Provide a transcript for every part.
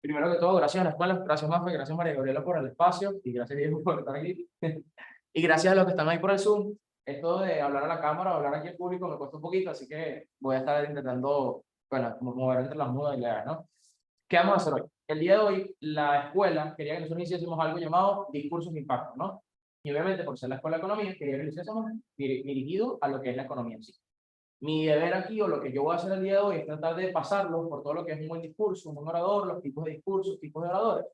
Primero que todo, gracias a la escuela, gracias Mafe, gracias María Gabriela por el espacio y gracias Diego por estar aquí. Y gracias a los que están ahí por el Zoom. Esto de hablar a la cámara o hablar aquí al público me cuesta un poquito, así que voy a estar intentando, bueno, mover entre las mudas y leer, ¿no? ¿Qué vamos a hacer hoy? El día de hoy, la escuela quería que nosotros hiciésemos algo llamado discursos de impacto, ¿no? Y obviamente, por ser la escuela de economía, quería que lo hiciésemos dirigido a lo que es la economía en sí. Mi deber aquí, o lo que yo voy a hacer el día de hoy, es tratar de pasarlo por todo lo que es un buen discurso, un buen orador, los tipos de discursos, tipos de oradores,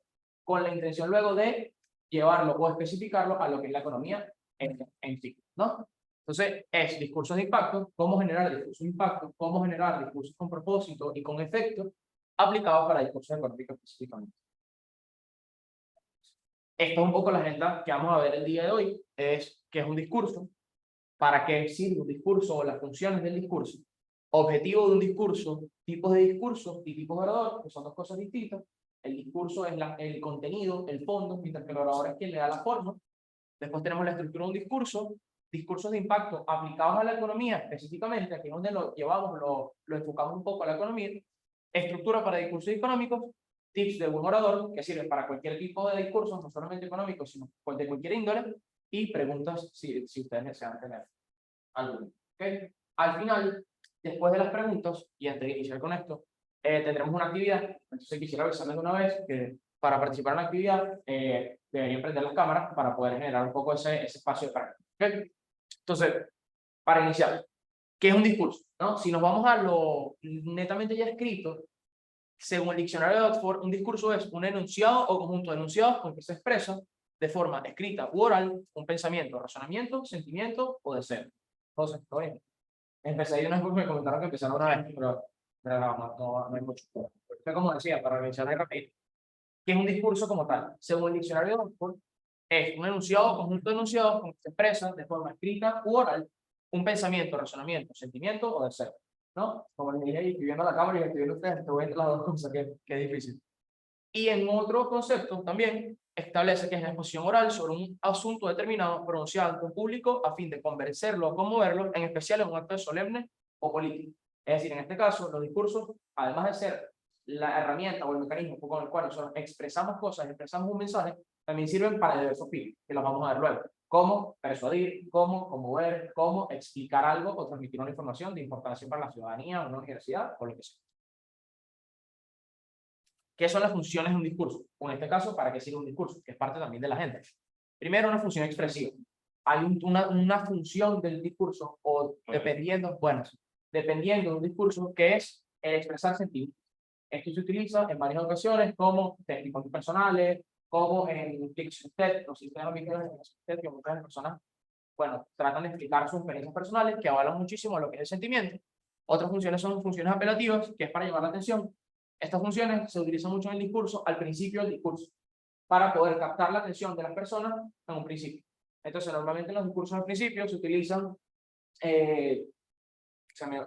con la intención luego de llevarlo o especificarlo a lo que es la economía en sí, ¿no? Entonces, es discursos de impacto, cómo generar discursos de impacto, cómo generar discursos con propósito y con efecto, aplicados para discursos económicos específicamente. Esta es un poco la agenda que vamos a ver el día de hoy, es qué es un discurso, para qué sirve un discurso o las funciones del discurso, objetivo de un discurso, tipos de discurso y tipos de orador, que son dos cosas distintas. El discurso es el contenido, el fondo, mientras que el orador es quien le da la forma. Después tenemos la estructura de un discurso, discursos de impacto aplicados a la economía, específicamente, aquí es donde lo llevamos, lo enfocamos un poco a la economía, estructura para discursos económicos, tips de buen orador, que sirven para cualquier tipo de discurso, no solamente económicos, sino de cualquier índole, y preguntas si ustedes desean tener alguna. ¿Okay? Al final, después de las preguntas, y antes de iniciar con esto, tendremos una actividad. Entonces quisiera avisarles de una vez que para participar en la actividad deberían prender las cámaras para poder generar un poco ese espacio de práctica. ¿Okay? Entonces, para iniciar, ¿qué es un discurso? ¿No? Si nos vamos a lo netamente ya escrito, según el diccionario de Oxford, un discurso es un enunciado o conjunto de enunciados con que se expresa de forma escrita u oral un pensamiento, razonamiento, sentimiento o deseo. Entonces, ¿todo bien? Empecé y una vez porque me comentaron que empezaron una vez, pero no hay mucho. Entonces, como decía, para mencionar rápido, ¿qué es un discurso como tal? Según el diccionario de Oxford, es un enunciado o conjunto de enunciados con que se expresa de forma escrita u oral un pensamiento, razonamiento, sentimiento o deseo. ¿No? Como les dije, escribiendo a la cámara y escribiendo a ustedes, te voy entre las dos cosas, que es difícil. Y en otro concepto también establece que es la exposición oral sobre un asunto determinado pronunciado ante un público a fin de convencerlo o conmoverlo, en especial en un acto solemne o político. Es decir, en este caso, los discursos, además de ser la herramienta o el mecanismo con el cual nosotros expresamos cosas, expresamos un mensaje, también sirven para diversos fines, que los vamos a ver luego. Cómo persuadir, cómo conmover, cómo explicar algo o transmitir una información de importancia para la ciudadanía, una universidad o lo que sea. ¿Qué son las funciones de un discurso? O en este caso, ¿para qué sirve un discurso? Que es parte también de la gente. Primero, una función expresiva. Hay una función del discurso, o dependiendo, bueno, dependiendo de un discurso, que es el expresar sentimientos. Esto se utiliza en varias ocasiones como técnicos personales, como en Fiction TED, los sistemas de TED, que muchas personas, bueno, tratan de explicar sus experiencias personales, que avalan muchísimo lo que es el sentimiento. Otras funciones son funciones apelativas, que es para llamar la atención. Estas funciones se utilizan mucho en el discurso, al principio del discurso, para poder captar la atención de las personas en un principio. Entonces, normalmente en los discursos al principio se utilizan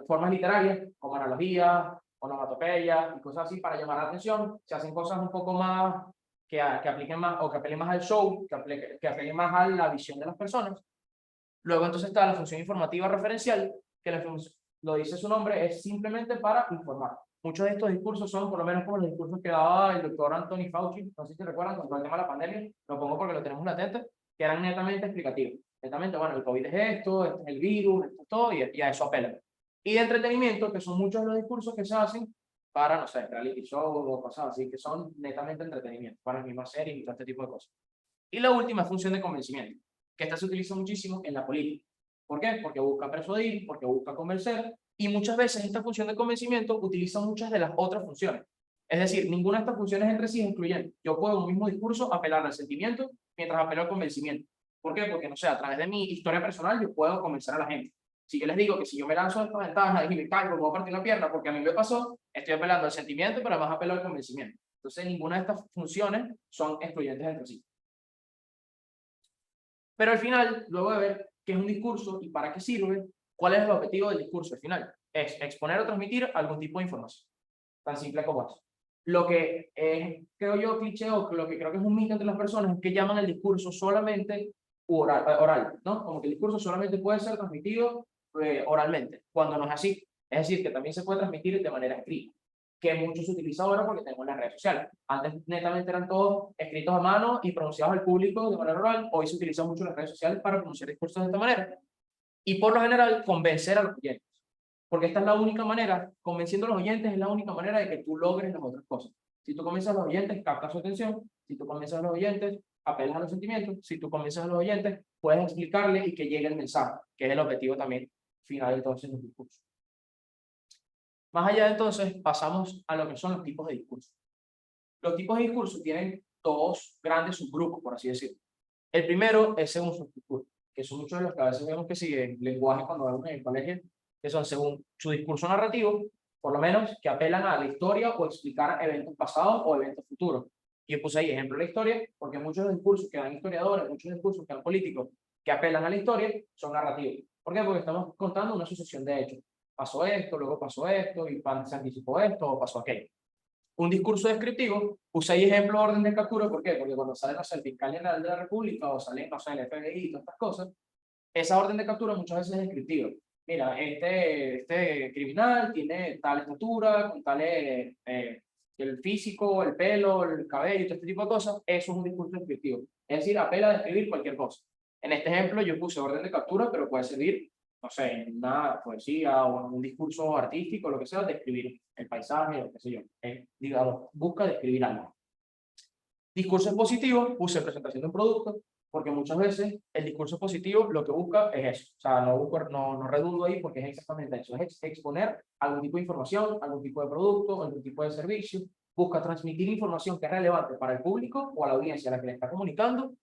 formas literarias, como analogías, onomatopeyas y cosas así para llamar la atención. Se hacen cosas un poco más que apliquen más, o que apelen más al show, que apelen más a la visión de las personas. Luego entonces está la función informativa referencial, que lo dice su nombre, es simplemente para informar. Muchos de estos discursos son, por lo menos como los discursos que daba el doctor Anthony Fauci, no sé si recuerdan, con el tema de la pandemia, lo pongo porque lo tenemos latente, que eran netamente explicativos. Netamente, bueno, el COVID es esto, este es el virus, esto es todo, y a eso apela. Y de entretenimiento, que son muchos de los discursos que se hacen para, no sé, reality show o cosas así, que son netamente entretenimiento, para las mismas series y todo este tipo de cosas. Y la última función de convencimiento, que esta se utiliza muchísimo en la política. ¿Por qué? Porque busca persuadir, porque busca convencer, y muchas veces esta función de convencimiento utiliza muchas de las otras funciones. Es decir, ninguna de estas funciones entre sí es incluyente. Yo puedo en un mismo discurso apelar al sentimiento mientras apelo al convencimiento. ¿Por qué? Porque, no sé, a través de mi historia personal yo puedo convencer a la gente. Si yo les digo que si yo me lanzo de esta ventana y me caigo, me voy a partir la pierna porque a mí me pasó, estoy apelando al sentimiento, pero además apelo al convencimiento. Entonces, ninguna de estas funciones son excluyentes entre sí. Pero al final, luego de ver qué es un discurso y para qué sirve, ¿cuál es el objetivo del discurso al final? Es exponer o transmitir algún tipo de información. Tan simple como eso. Lo que es, creo yo, cliché o lo que creo que es un mito entre las personas es que llaman el discurso solamente oral, ¿no? Como que el discurso solamente puede ser transmitido oralmente, cuando no es así. Es decir, que también se puede transmitir de manera escrita. que mucho se utiliza ahora porque tenemos las redes sociales. Antes netamente eran todos escritos a mano y pronunciados al público de manera oral. Hoy se utilizan mucho las redes sociales para pronunciar discursos de esta manera. Y por lo general, convencer a los oyentes. Porque esta es la única manera, convenciendo a los oyentes es la única manera de que tú logres las otras cosas. Si tú convences a los oyentes, captas su atención. Si tú convences a los oyentes, apelas a los sentimientos. Si tú convences a los oyentes, puedes explicarles y que llegue el mensaje, que es el objetivo también final entonces del discurso. Más allá de entonces, pasamos a lo que son los tipos de discurso. Los tipos de discurso tienen dos grandes subgrupos, por así decirlo. El primero es según su estructura, que son muchos de los que a veces vemos que siguen lenguaje cuando vemos en el colegio, que son según su discurso narrativo, por lo menos que apelan a la historia o explicar eventos pasados o eventos futuros. Y yo puse ahí ejemplo de la historia, porque muchos de los discursos que dan historiadores, muchos de los discursos que dan políticos que apelan a la historia son narrativos. ¿Por qué? Porque estamos contando una sucesión de hechos. Pasó esto, luego pasó esto, y se anticipó esto, o pasó aquello. Un discurso descriptivo, puse ahí ejemplo de orden de captura, ¿por qué? Porque cuando sale, no sé, el fiscal general de la República o sale, no sé, el FBI y todas estas cosas, esa orden de captura muchas veces es descriptiva. Mira, este criminal tiene tal estatura, con tal el físico, el pelo, el cabello, todo este tipo de cosas, eso es un discurso descriptivo. Es decir, apela a describir cualquier cosa. En este ejemplo yo puse orden de captura, pero puede servir, no sé, en una poesía o en un discurso artístico, lo que sea, describir el paisaje, o qué sé yo. Digamos, busca describir algo. Discurso expositivo, puse presentación de un producto, porque muchas veces el discurso positivo lo que busca es eso. O sea, no redundo ahí porque es exactamente eso. Es exponer algún tipo de información, algún tipo de producto, algún tipo de servicio. Busca transmitir información que es relevante para el público o a la audiencia a la que le está comunicando.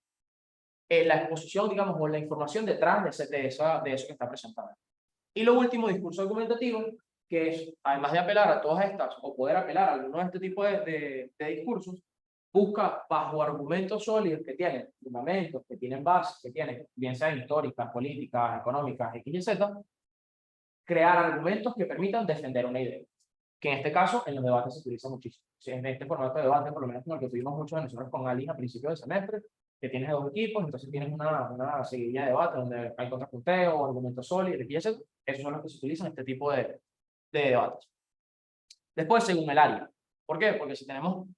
La exposición, digamos, o la información detrás de eso que está presentando. Y lo último, discurso argumentativo, que es, además de apelar a todas estas, o poder apelar a alguno de este tipo de discursos, busca bajo argumentos sólidos que tienen fundamentos, que tienen bases, que tienen, bien sean históricas, políticas, económicas, X y Z, crear argumentos que permitan defender una idea. Que en este caso, en los debates se utiliza muchísimo. En este formato de debate, por lo menos como el que tuvimos muchos de nosotros con Ali a principios del semestre, que tienes dos equipos, entonces tienes una seguidilla de debate donde hay contrapunteo, argumentos sólidos, y esos son los que se utilizan en este tipo de debates. Después, según el área. ¿Por qué? Porque si tenemos,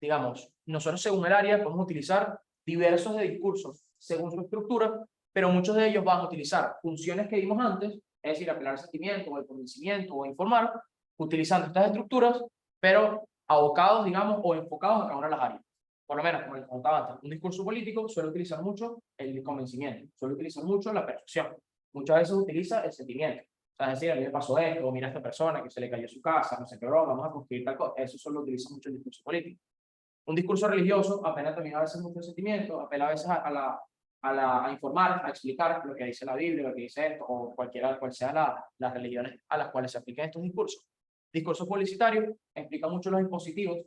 digamos, nosotros según el área podemos utilizar diversos de discursos según su estructura, pero muchos de ellos van a utilizar funciones que vimos antes, es decir, apelar al sentimiento o al convencimiento o informar, utilizando estas estructuras, pero abocados, digamos, o enfocados a cada una de las áreas. Por lo menos, como les contaba antes, un discurso político suele utilizar mucho el convencimiento, suele utilizar mucho la percepción. Muchas veces utiliza el sentimiento. O sea, es decir, a mí me pasó esto, o mira a esta persona que se le cayó su casa, no sé qué broma, vamos a construir tal cosa. Eso solo utiliza mucho el discurso político. Un discurso religioso apela también a veces mucho el sentimiento, apela a veces a informar, a explicar lo que dice la Biblia, lo que dice esto, o cual sea las religiones a las cuales se apliquen estos discursos. Discurso publicitario explica mucho los dispositivos.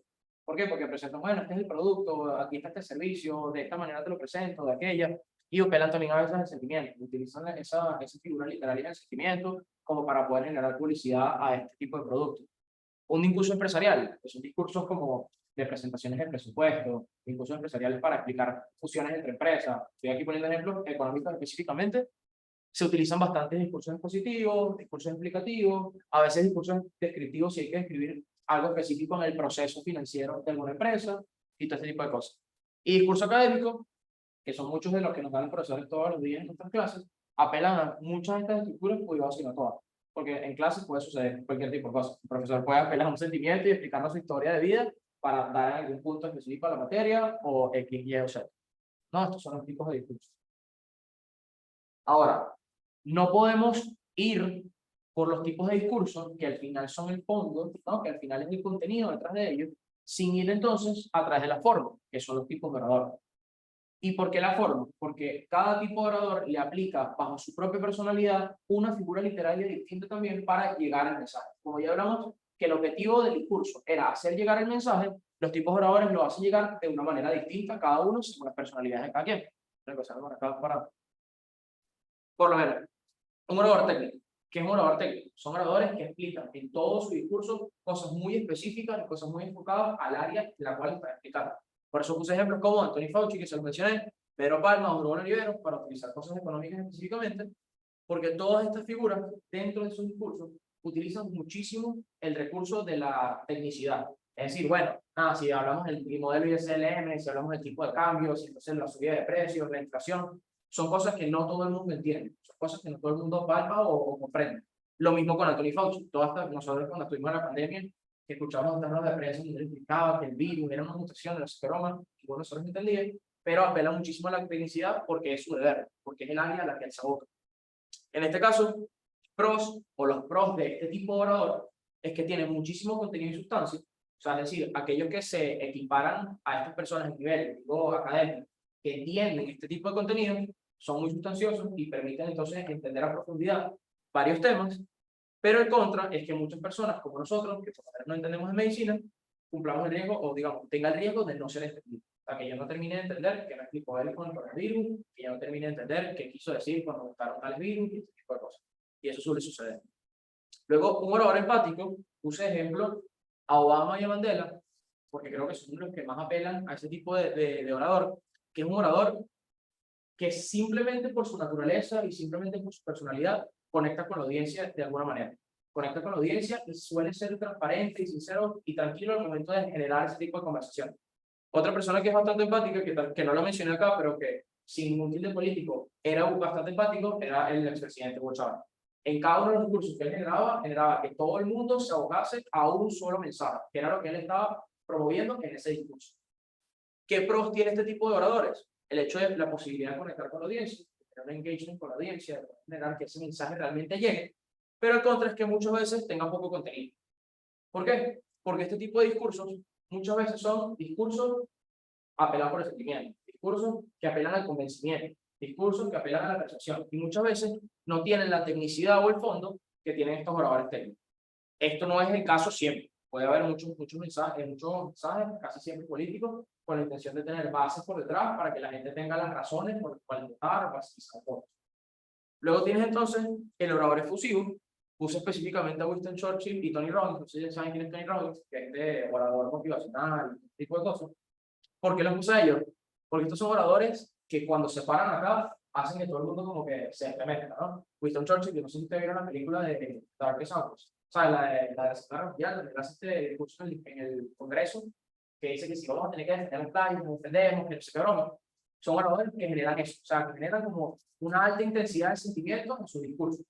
¿Por qué? Porque presentan, bueno, este es el producto, aquí está este servicio, de esta manera te lo presento, de aquella, y apelan también a veces el sentimiento, utilizan esa figura literaria del sentimiento como para poder generar publicidad a este tipo de productos. Un discurso empresarial, que son discursos como de presentaciones de presupuesto, discursos empresariales para explicar fusiones entre empresas. Estoy aquí poniendo ejemplos económicos específicamente. Se utilizan bastantes discursos expositivos, discursos explicativos, a veces discursos descriptivos si hay que describir algo específico en el proceso financiero de alguna empresa y todo este tipo de cosas. Y discurso académico, que son muchos de los que nos dan los profesores todos los días en nuestras clases, apelan a muchas de estas estructuras, cuidado si no todas, porque en clases puede suceder cualquier tipo de cosa. El profesor puede apelar a un sentimiento y explicarnos su historia de vida para dar algún punto específico a la materia o X, Y o Z. No, estos son los tipos de discursos. Ahora, no podemos ir por los tipos de discursos que al final son el fondo, ¿no? Que al final es el contenido detrás de ellos, sin ir entonces a través de la forma, que son los tipos de orador. ¿Y por qué la forma? Porque cada tipo de orador le aplica bajo su propia personalidad una figura literaria distinta también para llegar al mensaje. Como ya hablamos, que el objetivo del discurso era hacer llegar el mensaje, los tipos de oradores lo hacen llegar de una manera distinta, cada uno según las personalidades de cada quien. Por lo menos, un orador técnico. ¿Qué es un orador técnico? Son oradores que explican en todo su discurso cosas muy específicas, cosas muy enfocadas al área en la cual está explicando. Por eso puse ejemplos como Anthony Fauci, que se lo mencioné, Pedro Palma o Rubén Oliveros, para utilizar cosas económicas específicamente, porque todas estas figuras, dentro de sus discursos, utilizan muchísimo el recurso de la tecnicidad. Es decir, bueno, si hablamos del modelo ISLM, si hablamos del tipo de cambio, si entonces la subida de precios, la inflación, son cosas que no todo el mundo entiende, son cosas que no todo el mundo palpa o comprende. Lo mismo con Anthony Fauci. Nosotros cuando estuvimos en la pandemia, que escuchábamos las ruedas de prensa donde él explicaba que el virus era una mutación de la broma, que bueno, nosotros entendíamos, pero apela muchísimo a la tecnicidad porque es su deber, porque es el área a la que él se aboca. En este caso, los pros de este tipo de orador es que tienen muchísimo contenido y sustancia, o sea, es decir, aquellos que se equiparan a estas personas en nivel académico, que entienden este tipo de contenido, son muy sustanciosos y permiten entonces entender a profundidad varios temas, pero el contra es que muchas personas como nosotros, que por lo menos no entendemos de medicina, cumplamos el riesgo o digamos, tenga el riesgo de no ser entendido. O sea, que yo no termine de entender qué me explicó él con el coronavirus, que yo no termine de entender qué quiso decir cuando gustaron tales virus y este tipo de cosas. Y eso suele suceder. Luego, un orador empático, puse ejemplo a Obama y a Mandela, porque creo que son los que más apelan a ese tipo de orador, que es un orador que simplemente por su naturaleza y simplemente por su personalidad conecta con la audiencia de alguna manera. Conecta con la audiencia y suele ser transparente y sincero y tranquilo al momento de generar ese tipo de conversación. Otra persona que es bastante empática, que no lo mencioné acá, pero que sin ningún tilde político era bastante empático, era el expresidente Hugo Chávez. En cada uno de los discursos que él generaba que todo el mundo se abocase a un solo mensaje, que era lo que él estaba promoviendo en ese discurso. ¿Qué pros tiene este tipo de oradores? El hecho de la posibilidad de conectar con la audiencia, de tener un engagement con la audiencia, de generar que ese mensaje realmente llegue, pero el contra es que muchas veces tenga poco contenido. ¿Por qué? Porque este tipo de discursos muchas veces son discursos apelados por el sentimiento, discursos que apelan al convencimiento, discursos que apelan a la percepción, y muchas veces no tienen la tecnicidad o el fondo que tienen estos oradores técnicos. Esto no es el caso siempre. Puede haber muchos mensajes, casi siempre políticos, con la intención de tener bases por detrás para que la gente tenga las razones por las cuales votar o participar. Luego tienes entonces el orador efusivo. Puse específicamente a Winston Churchill y Tony Robbins. Ustedes ya saben quién es Tony Robbins, que es de orador motivacional, este tipo de cosas. ¿Por qué los puse a ellos? Porque estos son oradores que cuando se paran acá hacen que todo el mundo como que se estremezca, ¿no? Winston Churchill, yo no sé si ustedes vieron la película de Darkest Hours, o sea, la de la Segunda Guerra Mundial, donde hace este discurso en el Congreso, que dice que si vamos a tener que defender los país, nos defendemos, que no sé qué broma. Son oradores que generan eso, o sea, que generan como una alta intensidad de sentimientos en su discurso.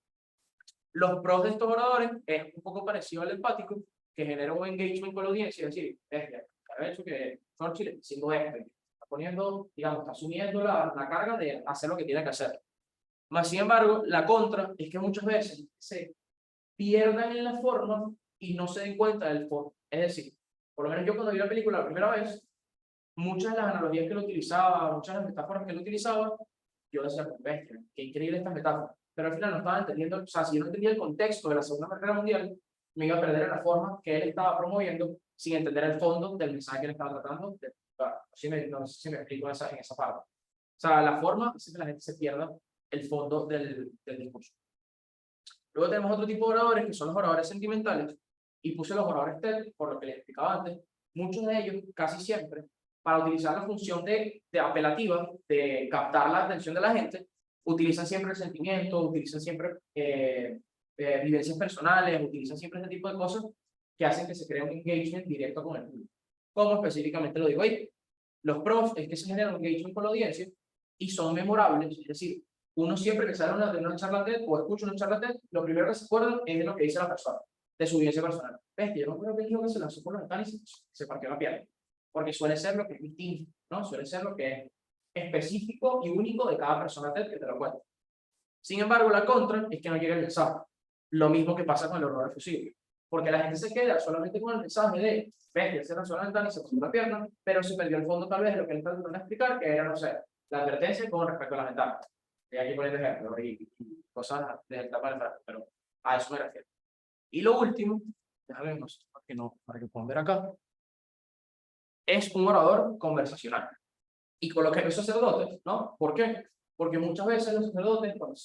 Los pros de estos oradores es un poco parecido al empático, que genera un engagement con la audiencia, es decir, ha hecho que Churchill está haciendo esto, está poniendo, digamos, está asumiendo la carga de hacer lo que tiene que hacer. Más sin embargo, la contra es que muchas veces se pierdan en la forma y no se den cuenta del fondo. Es decir, por lo menos yo cuando vi la película la primera vez, muchas de las analogías que él utilizaba, muchas de las metáforas que él utilizaba, yo decía, pues bestia, qué increíble estas metáforas. Pero al final no estaba entendiendo, o sea, si yo no entendía el contexto de la Segunda Guerra Mundial, me iba a perder en la forma que él estaba promoviendo sin entender el fondo del mensaje que él estaba tratando. No sé si me explico en esa parte. O sea, la forma hace que la gente se pierda el fondo del discurso. Luego tenemos otro tipo de oradores que son los oradores sentimentales, y puse los oradores TED, por lo que les explicaba antes. Muchos de ellos, casi siempre, para utilizar la función de apelativa, de captar la atención de la gente, utilizan siempre el sentimiento, utilizan siempre vivencias personales, utilizan siempre este tipo de cosas que hacen que se cree un engagement directo con el público. Como específicamente lo digo ahí. Los pros es que se genera un engagement con la audiencia y son memorables, es decir, uno siempre que sale de una charla TED o escucha una charla TED, lo primero que se acuerda es de lo que dice la persona, de su vivencia personal. Bestia, yo no creo que dijo que se lanzó por la ventana y se partió la pierna, porque suele ser lo que es distinto, ¿no? Suele ser lo que es específico y único de cada persona TED que te lo cuenta. Sin embargo, la contra es que no llega el mensaje. Lo mismo que pasa con el orador efusivo, porque la gente se queda solamente con el mensaje de bestia, se lanzó la ventana y se partió la pierna, pero se perdió el fondo tal vez de lo que él está tratando de explicar, que era, no sé, la advertencia con respecto a la ventana. Y aquí poniendo ejemplos y cosas de etapa de frase, pero a eso me refiero. Y lo último, déjame ver, para que puedan ver acá, es un orador conversacional. Y coloqué los sacerdotes, ¿no? ¿Por qué? Porque muchas veces los sacerdotes, cuando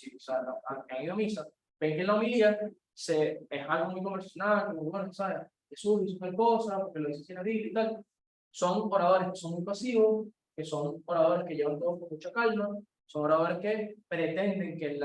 han ido a misa, ven que en la homilía es algo muy conversacional, como bueno, ¿sabes? Jesús hizo tal cosa, porque lo dice en la Biblia y tal. Son oradores que son muy pasivos, que son oradores que llevan todo con mucha calma, son oradores que pretenden que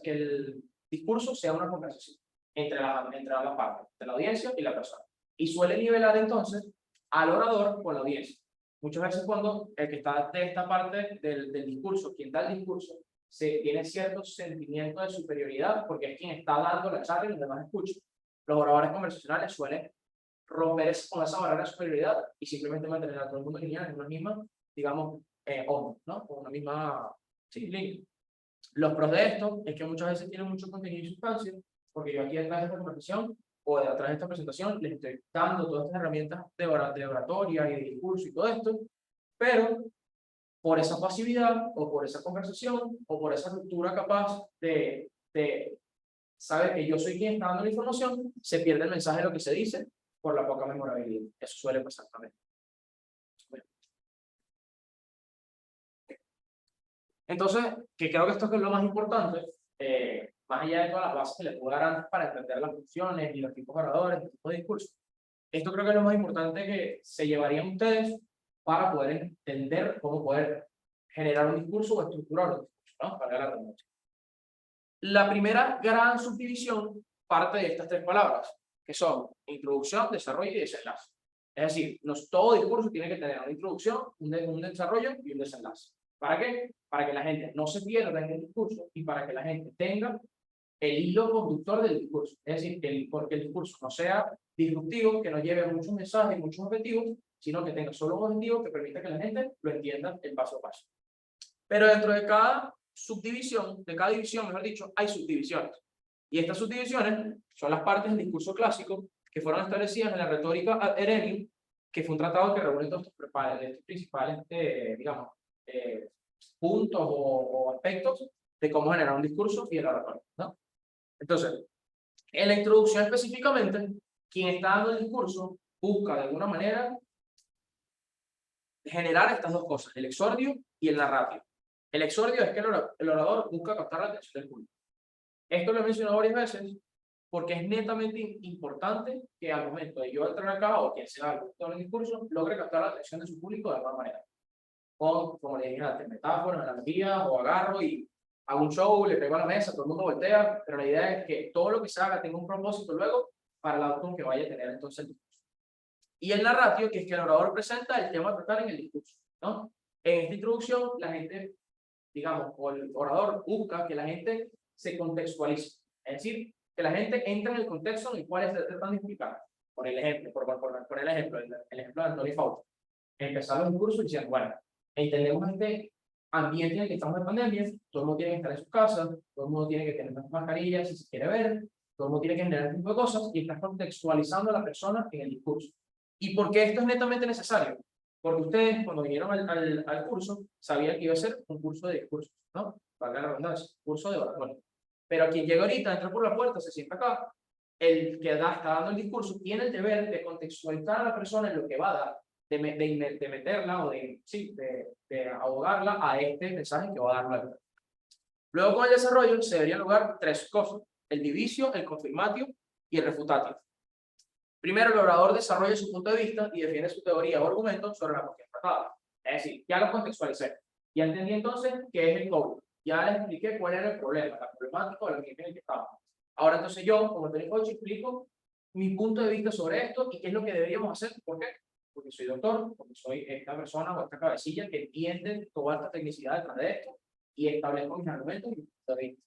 que el discurso sea una conversación. entre ambas partes, entre la audiencia y la persona. Y suele nivelar entonces al orador con la audiencia. Muchas veces cuando el que está de esta parte del discurso, quien da el discurso, tiene cierto sentimiento de superioridad porque es quien está dando la charla y los demás escuchan. Los oradores conversacionales suelen romper con esa barrera de superioridad y simplemente mantener a todo el mundo lineal en una misma, digamos, onda, ¿no? Con una misma, sí, línea. Los pros de esto es que muchas veces tienen mucho contenido y sustancia, porque yo aquí detrás de esta conversación o detrás de esta presentación les estoy dando todas estas herramientas de oratoria y de discurso y todo esto, pero por esa pasividad o por esa conversación o por esa ruptura capaz de saber que yo soy quien está dando la información, se pierde el mensaje de lo que se dice por la poca memorabilidad. Eso suele pasar también. Entonces, que creo que esto es lo más importante, más allá de todas las bases que les puedo dar antes para entender las funciones y los tipos de oradores, los tipos de discursos, esto creo que es lo más importante que se llevarían ustedes para poder entender cómo poder generar un discurso o estructurar un discurso, ¿no? Para la redundancia. La primera gran subdivisión parte de estas tres palabras, que son introducción, desarrollo y desenlace. Es decir, todo discurso tiene que tener una introducción, un desarrollo y un desenlace. ¿Para qué? Para que la gente no se pierda en el discurso y para que la gente tenga el hilo conductor del discurso. Es decir, porque el discurso no sea disruptivo, que no lleve muchos mensajes y muchos objetivos, sino que tenga solo un objetivo que permita que la gente lo entienda el paso a paso. Pero dentro de cada subdivisión, de cada división, mejor dicho, hay subdivisiones. Y estas subdivisiones son las partes del discurso clásico que fueron establecidas en la retórica ad Herennium, que fue un tratado que reúne todos estos principales, digamos, puntos o aspectos de cómo generar un discurso y el oratorio, ¿no? Entonces, en la introducción específicamente, quien está dando el discurso busca de alguna manera generar estas dos cosas, el exordio y el narratio. El exordio es que el orador busca captar la atención del público. Esto lo he mencionado varias veces porque es netamente importante que al momento de yo entrar acá o quien sea el discurso, logre captar la atención de su público de alguna manera. Como le dije antes, metáforas, analogías, o agarro y hago un show, le pego a la mesa, todo el mundo voltea, pero la idea es que todo lo que se haga tenga un propósito luego para el outcome que vaya a tener entonces el discurso. Y el narratio, que es que el orador presenta el tema a tratar en el discurso, ¿no? En esta introducción, la gente, digamos, o el orador busca que la gente se contextualice, es decir, que la gente entre en el contexto en el cual está tratando de explicar. Por el ejemplo, el ejemplo de Anthony Fauci. Empezar los discursos diciendo, bueno, entendemos este ambiente en el que estamos de pandemia, todo el mundo tiene que estar en sus casas, todo el mundo tiene que tener las mascarillas si se quiere ver, todo el mundo tiene que generar este tipo de cosas y estás contextualizando a la persona en el discurso. ¿Y por qué esto es netamente necesario? Porque ustedes, cuando vinieron al curso, sabían que iba a ser un curso de discursos, ¿no? Para la redundancia, curso de oratoria. Pero quien llega ahorita, entra por la puerta, se sienta acá, el que está dando el discurso tiene el deber de contextualizar a la persona en lo que va a dar, de meterla o de ahogarla a este mensaje que va a dar luego. Luego con el desarrollo se deberían lograr tres cosas: el divicio, el confirmatio y el refutatio. Primero, el orador desarrolla su punto de vista y defiende su teoría o argumento sobre la cuestión tratada. Es decir, ya lo contextualicé. Ya entendí entonces qué es el código. Ya les expliqué cuál era el problema, la problemática o el ambiente en el que estamos. Ahora entonces yo, como Tony Coach, explico mi punto de vista sobre esto y qué es lo que deberíamos hacer. ¿Por qué? Porque soy doctor, porque soy esta persona o esta cabecilla que entiende toda esta tecnicidad detrás de esto y establezco mis argumentos y mi punto de vista.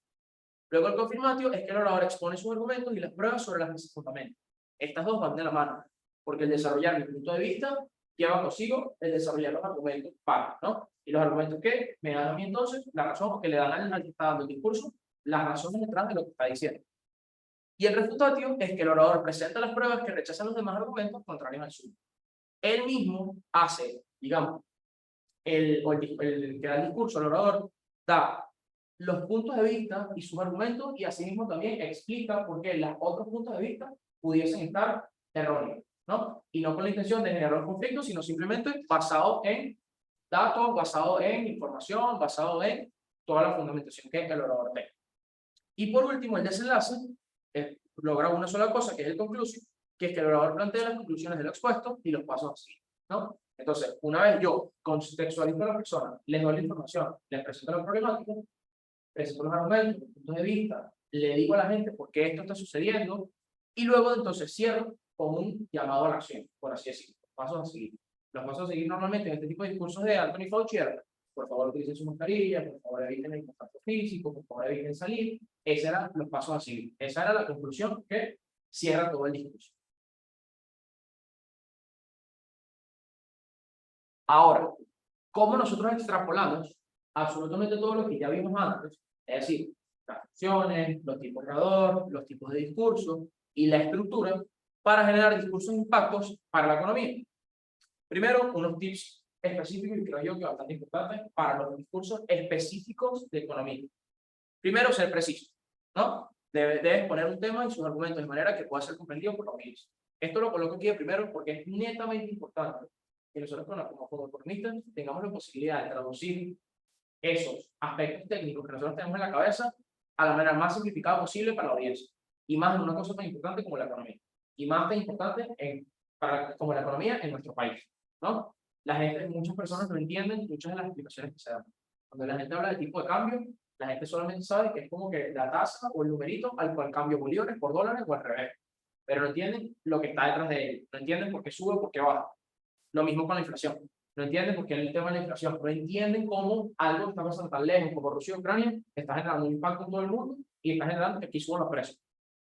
Luego el confirmatio es que el orador expone sus argumentos y las pruebas sobre las que se fundamentan. Estas dos van de la mano, porque el desarrollar mi punto de vista lleva consigo el desarrollar los argumentos para, ¿no? Y los argumentos que me dan a mí entonces la razón, porque le dan al que está dando el discurso las razones detrás de lo que está diciendo. Y el refutatio es que el orador presenta las pruebas que rechazan los demás argumentos contrarios al suyo. Él mismo hace, digamos, el que da el discurso, el orador, da los puntos de vista y sus argumentos y asimismo también explica por qué los otros puntos de vista pudiesen estar erróneos, ¿no? Y no con la intención de generar un conflicto, sino simplemente basado en datos, basado en información, basado en toda la fundamentación que el orador tenga. Y por último, el desenlace logra una sola cosa, que es el conclusión, que es que el orador plantea las conclusiones de lo expuesto y los pasos así, ¿no? Entonces, una vez yo contextualizo a la persona, les doy la información, les presento la problemática, presento los argumentos, los puntos de vista, le digo a la gente por qué esto está sucediendo, y luego entonces cierro con un llamado a la acción, por así decirlo, pasos a seguir. Los pasos a seguir normalmente en este tipo de discursos de Anthony Fauci eran, por favor utilicen su mascarilla, por favor eviten el contacto físico, por favor eviten salir. Esos eran los pasos a seguir. Esa era la conclusión que cierra todo el discurso. Ahora, ¿cómo nosotros extrapolamos absolutamente todo lo que ya vimos antes? Es decir, las funciones, los tipos de orador, los tipos de discurso y la estructura para generar discursos de impactos para la economía. Primero, unos tips específicos y creo yo que bastante importantes para los discursos específicos de economía. Primero, ser preciso, ¿no? Debes poner un tema y sus argumentos de manera que pueda ser comprendido por la audiencia. Esto lo coloco aquí de primero porque es netamente importante que nosotros como economistas tengamos la posibilidad de traducir esos aspectos técnicos que nosotros tenemos en la cabeza a la manera más simplificada posible para la audiencia. Y más en una cosa tan importante como la economía. Y más tan importante como la economía en nuestro país, ¿no? Muchas personas no entienden muchas de las explicaciones que se dan. Cuando la gente habla de tipo de cambio, la gente solamente sabe que es como que la tasa o el numerito al cual cambio bolívares por dólares o al revés. Pero no entienden lo que está detrás de él. No entienden por qué sube o por qué baja. Lo mismo con la inflación. No entienden por qué el tema de la inflación. No entienden cómo algo que está pasando tan lejos como Rusia y Ucrania está generando un impacto en todo el mundo y está generando que aquí suban los precios.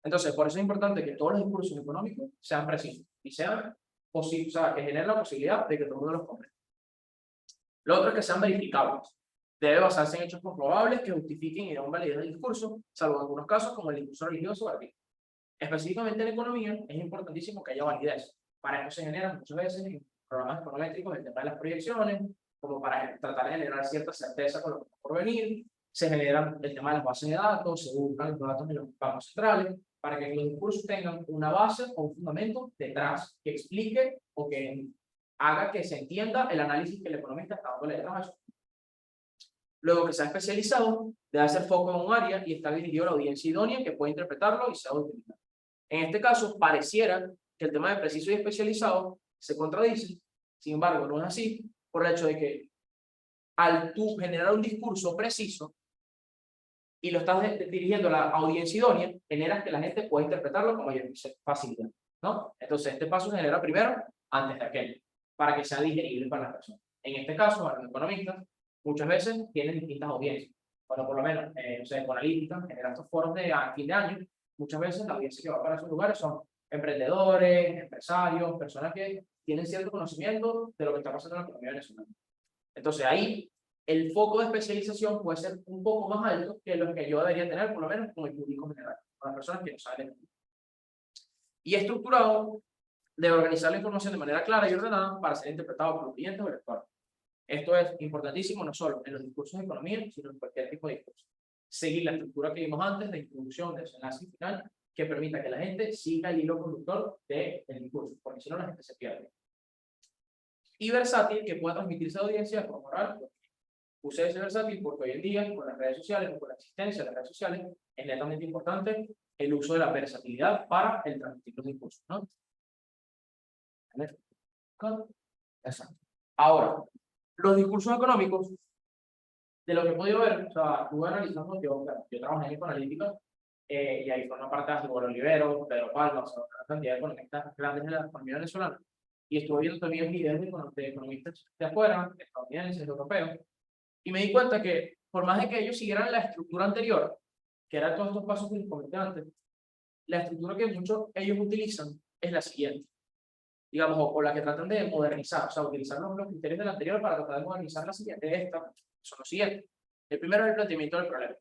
Entonces, por eso es importante que todos los discursos económicos sean precisos y sean posibles, o sea, que generen la posibilidad de que todo el mundo los compre. Lo otro es que sean verificables. Debe basarse en hechos comprobables que justifiquen y den validez del discurso, salvo en algunos casos como el discurso religioso o artístico. Específicamente en economía, es importantísimo que haya validez. Para eso se generan muchas veces en programas econométricos el tema de las proyecciones, como para tratar de generar cierta certeza con lo que está por venir. Se generan el tema de las bases de datos, se buscan los datos en los bancos centrales, para que los discursos tengan una base o un fundamento detrás que explique o que haga que se entienda el análisis que el economista está dándole detrás a eso. Luego que sea especializado, debe hacer foco en un área y estar dirigido a la audiencia idónea que pueda interpretarlo y sea utilizado. En este caso, pareciera que el tema de preciso y especializado se contradice, sin embargo, no es así, por el hecho de que al tú generar un discurso preciso y lo estás dirigiendo a la audiencia idónea, generas que la gente pueda interpretarlo con mayor facilidad, ¿no? Entonces, este paso se genera primero antes de aquel, para que sea digerible para las personas. En este caso, para los economistas, muchas veces tienen distintas audiencias. Bueno, por lo menos, no sé, con analítica, genera estos foros de fin de año, muchas veces la audiencia que va para esos lugares son emprendedores, empresarios, personas que tienen cierto conocimiento de lo que está pasando en la economía venezolana. Entonces ahí el foco de especialización puede ser un poco más alto que lo que yo debería tener, por lo menos con el público general, con las personas que no saben. Y estructurado, debe organizar la información de manera clara y ordenada para ser interpretado por los clientes o lectores. Esto es importantísimo no solo en los discursos de economía, sino en cualquier tipo de discurso. Seguir la estructura que vimos antes de introducción, de desenlace y final, que permita que la gente siga el hilo conductor del discurso, porque si no la gente se pierde. Y versátil, que pueda transmitirse a la audiencia de forma oral. Puse ese versátil porque hoy en día, con las redes sociales o con la existencia de las redes sociales, es netamente importante el uso de la versatilidad para el transmitir los discursos, ¿no? Exacto. Ahora, los discursos económicos, de lo que he podido ver, o sea, estuve analizando, yo trabajé en analítica, y ahí forma parte de Julio Olivero, Pedro Palma, o sea, una cantidad de economistas grandes de la economía venezolana. Y estuve viendo también videos de economistas de afuera, estadounidenses, europeos, y me di cuenta que, por más de que ellos siguieran la estructura anterior, que eran todos estos pasos que les comenté antes, la estructura que muchos ellos utilizan es la siguiente, digamos, o la que tratan de modernizar, o sea, utilizar los criterios del anterior para tratar de modernizar la siguiente. Esta son los siguientes. El primero es el planteamiento del problema.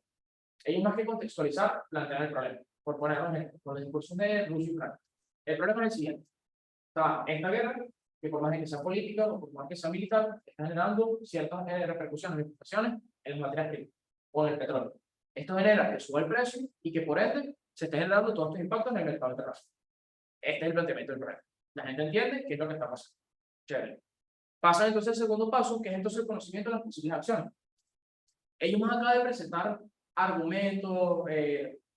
Ellos más que contextualizar, plantean el problema. Por poner un ejemplo, con la discursión de Rusia y Ucrania. El problema es el siguiente. Está esta guerra, que por más de que sea política o por más que sea militar, está generando ciertas repercusiones y implicaciones en las materias primas o en el petróleo. Esto genera que suba el precio y que por ende se esté generando todos estos impactos en el mercado internacional. Este es el planteamiento del problema. La gente entiende qué es lo que está pasando. Chévere. Pasa entonces el segundo paso, que es entonces el conocimiento de las posibles acciones. Ellos más acá de presentar argumentos,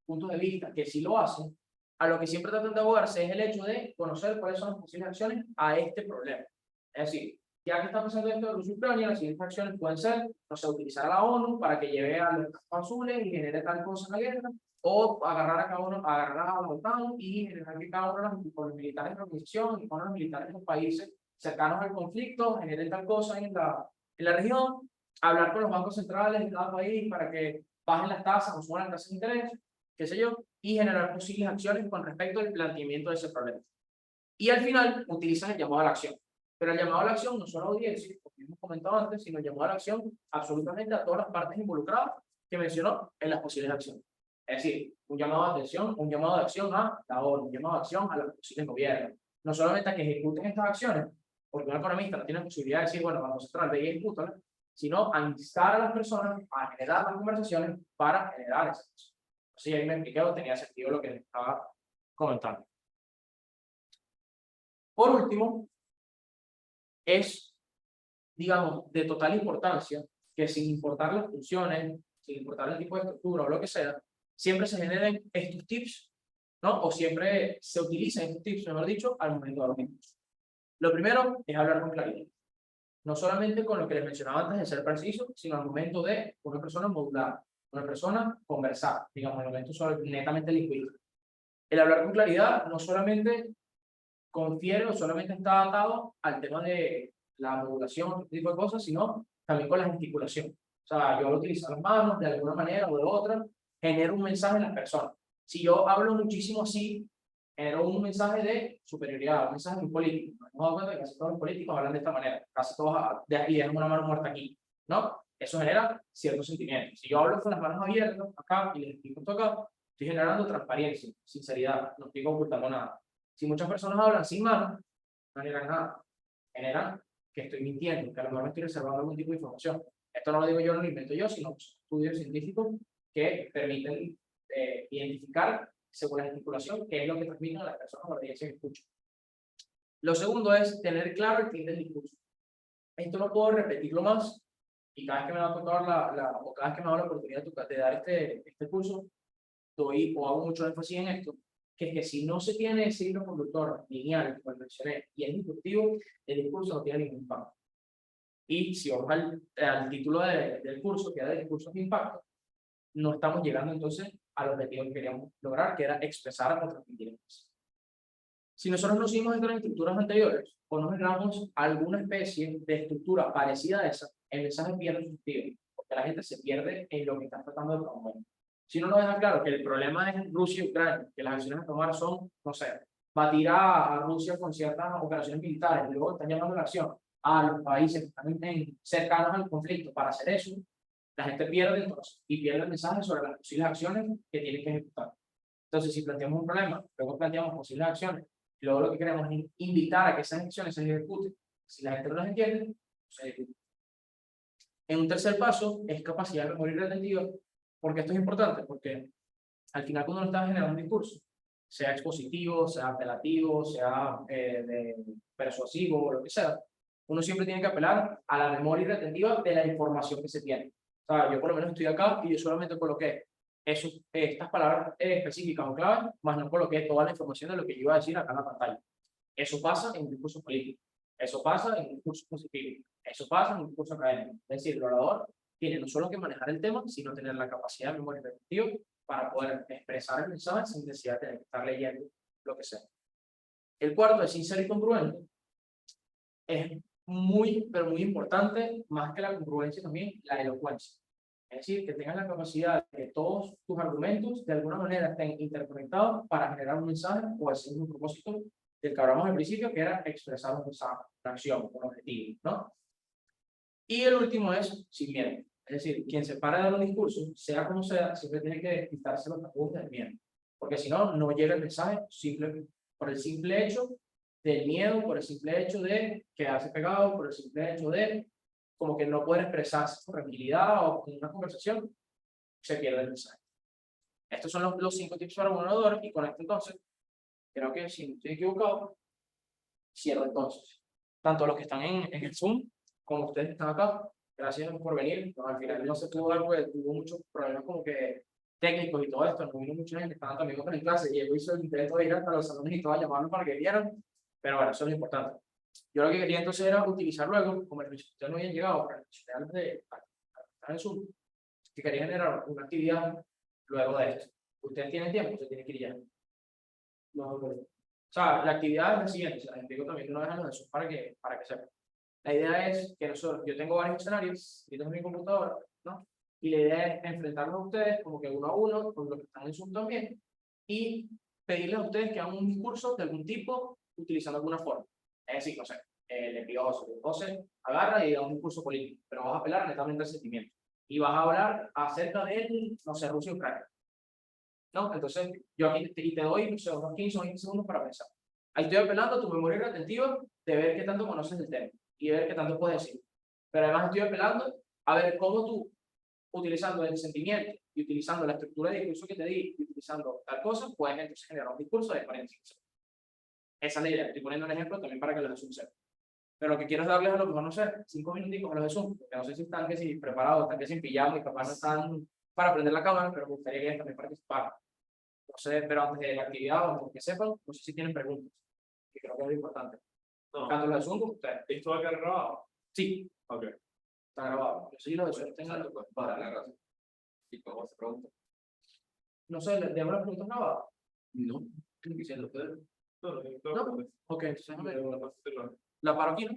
puntos de vista, que sí lo hacen, a lo que siempre tratan de abogarse es el hecho de conocer cuáles son las posibles acciones a este problema. Es decir, Ya que está pasando esto de Rusia y Ucrania, las siguientes acciones pueden ser, no sé, utilizar a la ONU para que lleve a los campos azules y genere tal cosa en la guerra, o agarrar a cada uno, agarrar a la OTAN y generar que cada uno de los militares de la organización y con los militares de los países cercanos al conflicto generen tal cosa en la región, hablar con los bancos centrales de cada país para que bajen las tasas o suban las tasas de interés, qué sé yo, y generar posibles acciones con respecto al planteamiento de ese problema. Y al final utilizan el llamado a la acción. Pero el llamado a la acción no solo a audiencia, como hemos comentado antes, sino el llamado a la acción absolutamente a todas las partes involucradas que mencionó en las posibles acciones. Es decir, un llamado de atención, un llamado de acción a la ONU, un llamado de acción a los posibles gobiernos. No solamente a que ejecuten estas acciones, porque un economista no tiene la posibilidad de decir, bueno, vamos a centrar, ve y ejecútala, sino a instar a las personas a generar las conversaciones para generar esas cosas. Así ahí me expliqué, tenía sentido lo que estaba comentando. Por último, es, digamos, de total importancia que sin importar las funciones, sin importar el tipo de estructura o lo que sea, siempre se generen estos tips, ¿no? O siempre se utilicen estos tips, mejor dicho, al momento de los discursos. Lo primero es hablar con claridad. No solamente con lo que les mencionaba antes de ser preciso, sino al momento de una persona modular, una persona conversar, digamos, al momento netamente lingüístico. El hablar con claridad no solamente confiere o solamente está atado al tema de la modulación, este tipo de cosas, sino también con la gesticulación. O sea, yo al utilizar las manos de alguna manera o de otra, genero un mensaje en las personas. Si yo hablo muchísimo así, genero un mensaje de superioridad, un mensaje muy político. Nos hemos dado cuenta que casi todos los políticos hablan de esta manera, casi todos de aquí, dejan una mano muerta aquí, ¿no? Eso genera ciertos sentimientos. Si yo hablo con las manos abiertas, acá, y les explico esto acá, estoy generando transparencia, sinceridad, no estoy ocultando nada. Si muchas personas hablan sin manos, no generan nada. Generan que estoy mintiendo, que a lo mejor me estoy reservando algún tipo de información. Esto no lo digo yo, no lo invento yo, sino estudios científicos que permiten identificar, según la gesticulación, qué es lo que transmiten a las personas o la audiencia que escuchan. Lo segundo es tener claro el fin del discurso. Esto no puedo repetirlo más, y cada vez que me va a tocar o cada vez que me da la oportunidad de dar este curso, doy o hago mucho énfasis en esto, que es que si no se tiene ese hilo conductor lineal, como mencioné, y es disruptivo, el discurso no tiene ningún impacto. Y si vamos al título del curso, que era de discursos de impacto, no estamos llegando entonces al objetivo que queríamos lograr, que era expresar a nuestros clientes. Si nosotros no seguimos estas estructuras anteriores, o no generamos alguna especie de estructura parecida a esa, el mensaje pierde sentido, porque la gente se pierde en lo que está tratando de promover. Si no nos deja claro que el problema es Rusia y Ucrania, que las acciones a tomar son, no sé, batir a Rusia con ciertas operaciones militares, y luego están llamando la acción a los países que están cercanos al conflicto para hacer eso, la gente pierde entonces y pierde el mensaje sobre las posibles acciones que tienen que ejecutar. Entonces, si planteamos un problema, luego planteamos posibles acciones, y luego lo que queremos es invitar a que esas acciones se ejecuten, si la gente no las entiende, se ejecuta. En un tercer paso, es capacidad de memoria retentiva. ¿Por qué esto es importante? Porque al final cuando uno está generando un discurso, sea expositivo, sea apelativo, sea persuasivo, lo que sea, uno siempre tiene que apelar a la memoria retentiva de la información que se tiene. O sea, yo por lo menos estoy acá y yo solamente coloqué estas palabras específicas o claves, más no coloqué toda la información de lo que yo iba a decir acá en la pantalla. Eso pasa en un discurso político, eso pasa en un discurso positivo, eso pasa en un discurso académico. Es decir, el orador tiene no solo que manejar el tema, sino tener la capacidad de memoria retentiva para poder expresar el mensaje sin necesidad de tener que estar leyendo lo que sea. El cuarto es sincero y congruente. Es muy, pero muy importante, más que la congruencia también, la elocuencia. Es decir, que tengas la capacidad de que todos tus argumentos de alguna manera estén interconectados para generar un mensaje o hacer un propósito del que hablamos al principio, que era expresar un mensaje, una acción, un objetivo, ¿no? Y el último es sin miedo. Es decir, quien se para de dar un discurso, sea como sea, siempre tiene que quitarse los tabúes del miedo. Porque si no, no llega el mensaje por el simple hecho del miedo, por el simple hecho de quedarse pegado, por el simple hecho de como que no poder expresarse con tranquilidad o con una conversación, se pierde el mensaje. Estos son los 5 tips para un orador y con esto entonces, creo que si no estoy equivocado, cierro entonces. Tanto los que están en el Zoom como ustedes que están acá, gracias por venir. No, al final no se pudo dar porque tuvo muchos problemas como que técnicos y todo esto, no vino mucha gente, estaban también otros en clase y él hizo el intento de ir hasta los salones y todo a llamarlos para que vieran, pero bueno, eso es lo importante. Yo lo que quería entonces era utilizar luego, como el ustedes no habían llegado para estar en Zoom, que quería generar una actividad luego de esto. Ustedes tienen tiempo, se tienen que ir ya. No, no. O sea, la actividad es la siguiente, se las explico también una vez a los de Zoom para que sepan. La idea es que nosotros, yo tengo varios escenarios, escritos en mi computadora, ¿no? Y la idea es enfrentarlos a ustedes como que uno a uno, con los que están en Zoom también, y pedirles a ustedes que hagan un discurso de algún tipo utilizando alguna forma. Es decir, no sé, le pido a José, agarra y da un discurso político, pero vas a apelar netamente al sentimiento. Y vas a hablar acerca de, no sé, Rusia y Ucrania. ¿No? Entonces, yo aquí te doy, no sé, unos 15 o 20 segundos para pensar. Ahí estoy apelando a tu memoria retentiva de ver qué tanto conoces del tema y ver qué tanto puedes decir. Pero además estoy apelando a ver cómo tú, utilizando el sentimiento y utilizando la estructura de discurso que te di y utilizando tal cosa, puedes entonces generar un discurso de 45 segundos. Esa es la idea. Estoy poniendo un ejemplo también para que los de Zoom sepan. Pero lo que quiero es darles a lo mejor, no sé, 5 minuticos a los de Zoom, porque no sé si están que si preparados, están que sin pijama y capaz no están para prender la cámara, pero me gustaría que también participaran. No sé, pero antes de la actividad, o que sepan, no sé si tienen preguntas, que creo que es importante. No. Tanto los de Zoom como ustedes. ¿Esto va a quedar grabado? Sí, Ok. está grabado. Yo sí los de Zoom tengan. Para la razón. ¿Y cómo se pregunta? No sé, ¿le damos las preguntas grabadas? No. Tiene que ser lo peor. No. Ok, entonces déjame. La paro aquí, ¿no?